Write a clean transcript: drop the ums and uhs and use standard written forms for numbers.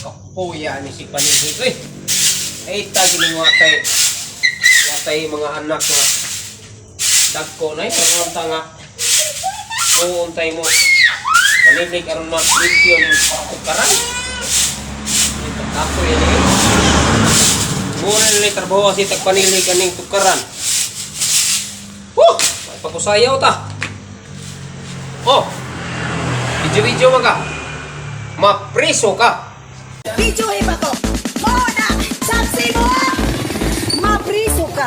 Kapuya ni si Panigig. Ay tagin watay mga anak nga dagko na ang tanga. Uuntay mo. Panigig aron na video ni tukaran. Ako yan eh. Muna nila trabaho si Panigig kaning tukaran. May pagkusayaw ta. Oh. Video maka. Mapriso ka. Video ba ko? Mona! Saksi mo! Mapriso ka!